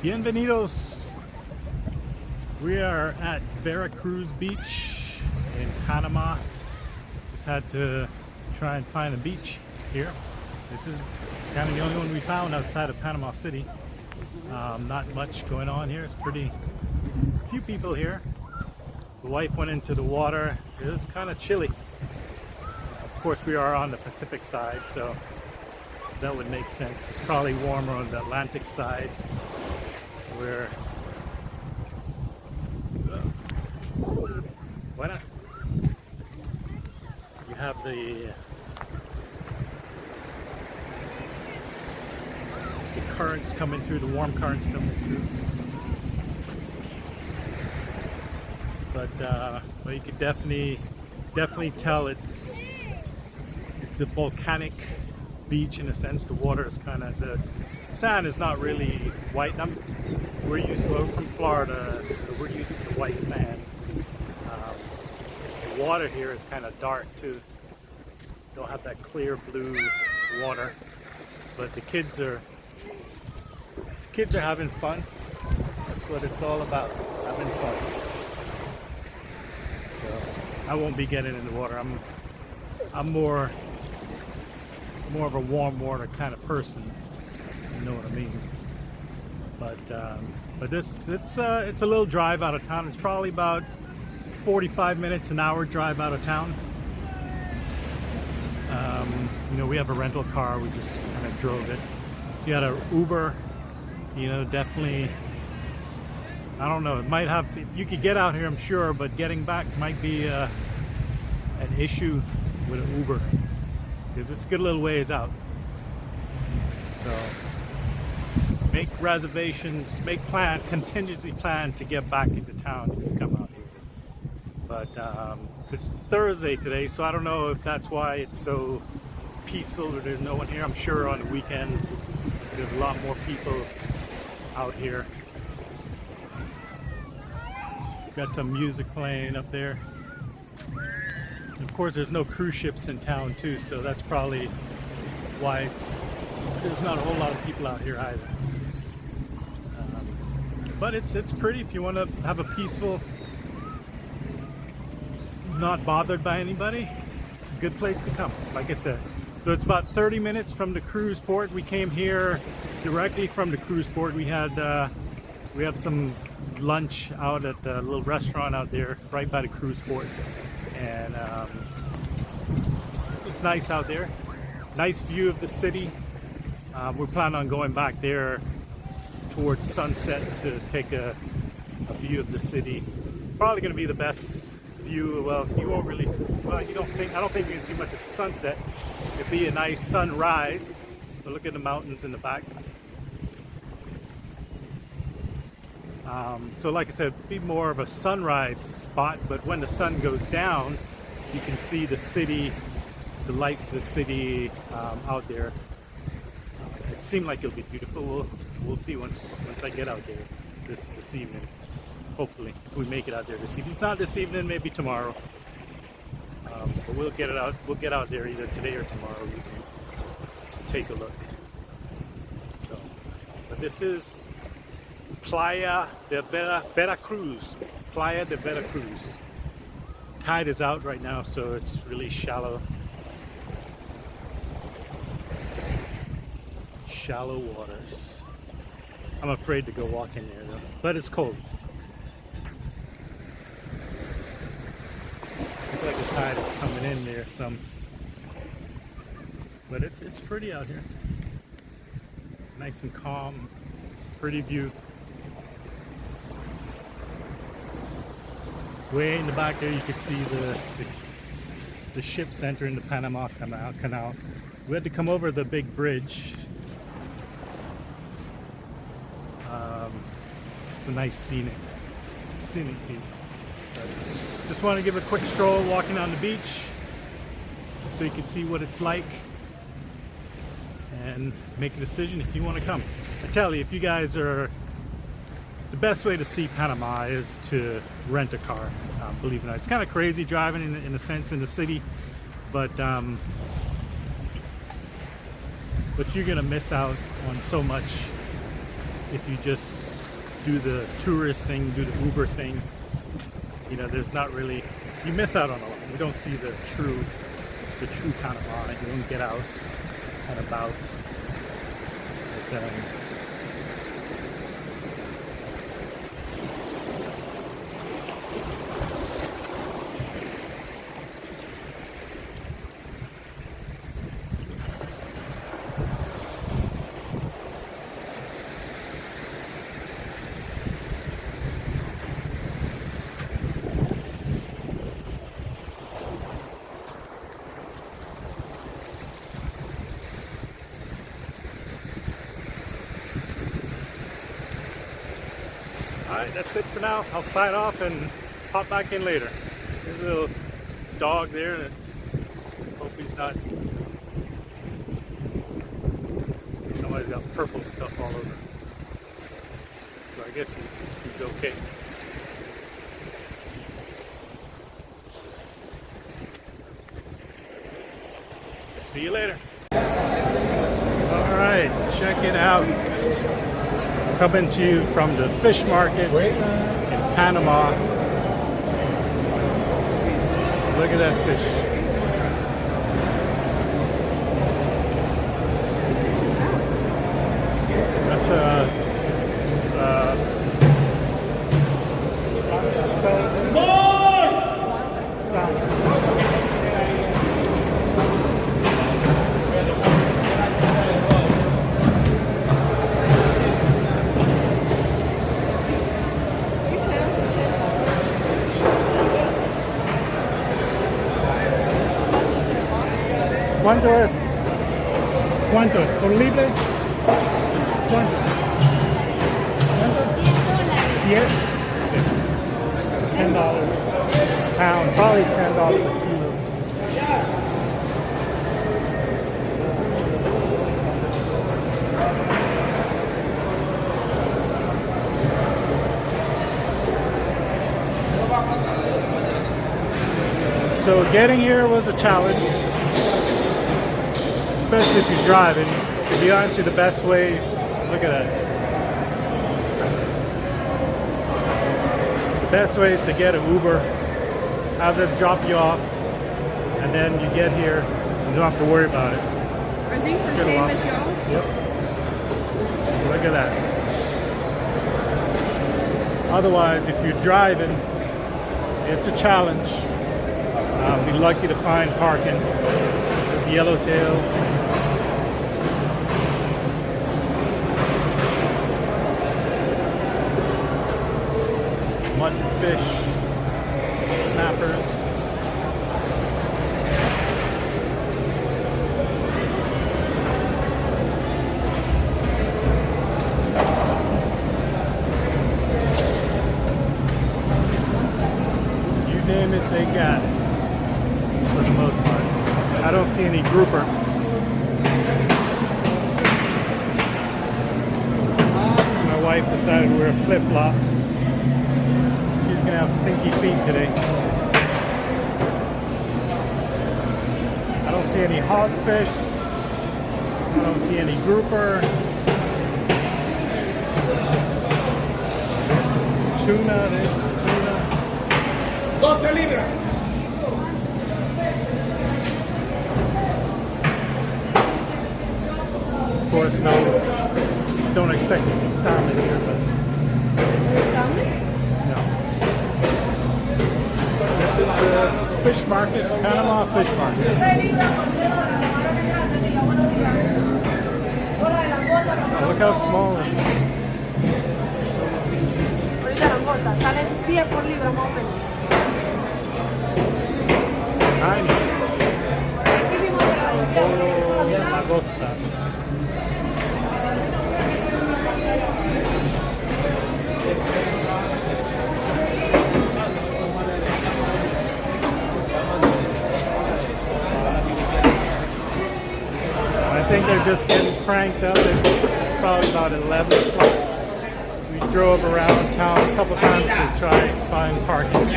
Bienvenidos! We are at Veracruz Beach in Panama. Just had to try and find a beach here. This is kind of the only one we found outside of Panama City. Not much going on here. It's pretty few people here. The wife went into the water. It was kind of chilly. Of course, we are on the Pacific side, so that would make sense. It's probably warmer on the Atlantic side, where buenas. You have the currents coming through, the warm currents coming through. But you could definitely tell it's a volcanic beach in a sense. The water is kind of, the sand is not really white. We're from Florida, so we're used to the white sand. The water here is kind of dark too. Don't have that clear blue water, but the kids are having fun. That's what it's all about, having fun. So I won't be getting in the water. I'm more of a warm water kind of person. You know what I mean? But it's a little drive out of town. It's probably about 45 minutes, an hour drive out of town. You know, we have a rental car. We just kind of drove it. If you had an Uber, you know, definitely, I don't know, it might have, you could get out here, I'm sure, but getting back might be an issue with an Uber, because it's a good little ways out. So make reservations, make contingency plan to get back into town if you come out here. But it's Thursday today, so I don't know if that's why it's so peaceful or there's no one here. I'm sure on the weekends there's a lot more people out here. Got some music playing up there. And of course there's no cruise ships in town too, so that's probably why there's not a whole lot of people out here either. But it's pretty if you want to have a peaceful, not bothered by anybody. It's a good place to come, like I said. So it's about 30 minutes from the cruise port. We came here directly from the cruise port. We had some lunch out at a little restaurant out there right by the cruise port, and it's nice out there. Nice view of the city. We're planning on going back there towards sunset to take a view of the city. Probably going to be the best view. Well, you won't really, well, I don't think you can see much of the sunset. It'd be a nice sunrise. But look at the mountains in the back. So like I said, it'd be more of a sunrise spot, but when the sun goes down, you can see the city, the lights of the city out there. It seemed like it'll be beautiful. We'll see once I get out there this evening. Hopefully, if we make it out there this evening. If not this evening, maybe tomorrow. But we'll get it out. We'll get out there either today or tomorrow. We can take a look. So, but this is Playa de Veracruz. Playa de Veracruz. Tide is out right now, so it's really shallow. Shallow waters. I'm afraid to go walk in there though, but it's cold. Looks like the tide is coming in there some, but it's pretty out here. Nice and calm, pretty view. Way in the back there you could see the ships entering the Panama Canal. We had to come over the big bridge. It's a nice scenic view. Just want to give a quick stroll walking on the beach so you can see what it's like and make a decision if you want to come. I tell you, if you guys are, the best way to see Panama is to rent a car, believe it or not. It's kind of crazy driving in a sense in the city, but you're gonna miss out on so much if you just do the tourist thing, do the Uber thing, you know, there's not really, you miss out on a lot. You don't see the true kind of line. You don't get out and about. But, Alright, that's it for now. I'll sign off and pop back in later. There's a little dog there. And hope he's not. Somebody's got purple stuff all over. So I guess he's okay. See you later. Alright, check it out. Coming to you from the fish market in Panama. Look at that fish. That's ¿Cuánto es? ¿Cuánto? ¿Con libre? ¿Cuánto? $10? $10 a pound, probably $10 a kilo. So getting here was a challenge. Especially if you're driving. To be honest with you, the best way, look at that. The best way is to get an Uber, have them drop you off, and then you get here, you don't have to worry about it. Are these the same as yours? Yep. Look at that. Otherwise, if you're driving, it's a challenge. Be lucky to find parking. There's yellowtail. Mutton fish, snappers. You name it, they got it. For the most part. I don't see any grouper. My wife decided to wear flip-flops. She's gonna have stinky feet today. I don't see any hogfish. I don't see any grouper. Tuna, there's tuna. 12 libras. Of course, no, don't expect to see salmon here, but Salmon? no. This is the fish market, Panama fish market. Oh, look how small it is. Ahorita langosta, salen 10 por libra más o menos. Tiny. Aquí mismo de la Lagostas. I think they're just getting cranked up. It's probably about 11 o'clock. We drove around town a couple times to try and find parking.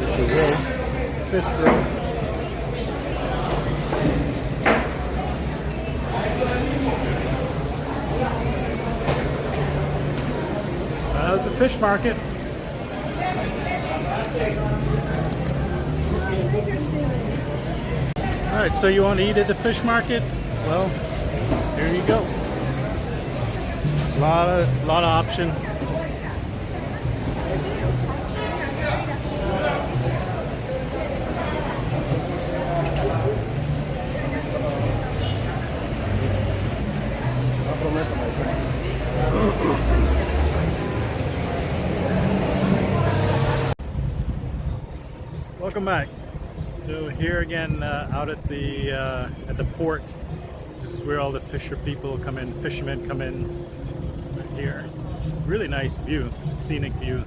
There's a road, fish road. fish market. All right, so you want to eat at the fish market? Well, here you go. A lot of option. Welcome back. So here again, out at the port. This is where all the fishermen come in. Right here, really nice view, scenic view.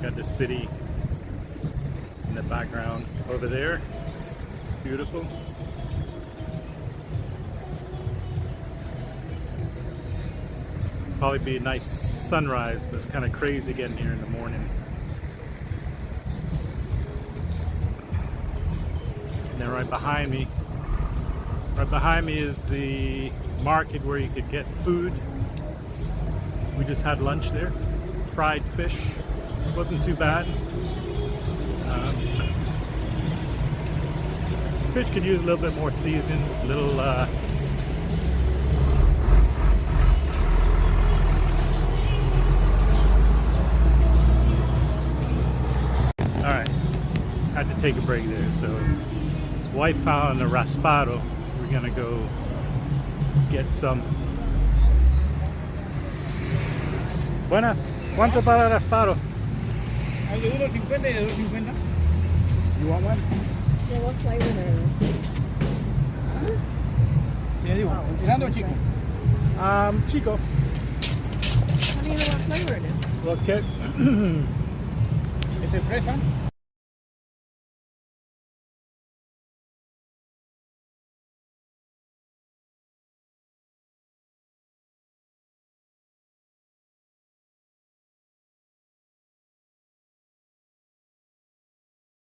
Got the city in the background over there. Beautiful. Probably be a nice sunrise, but it's kind of crazy getting here in the morning. And then right behind me is the market where you could get food. We just had lunch there. Fried fish. It wasn't too bad. Fish could use a little bit more seasoning, a little Alright, had to take a break there, so wife found a raspado. We're gonna go get some. Buenas, ¿cuánto para raspado? Hay de 1.50 y de 2.50. You want one? Yeah, what flavor are Le digo, ¿grande o chico? Chico. How do you know what flavor it is? Okay. Este es fresa.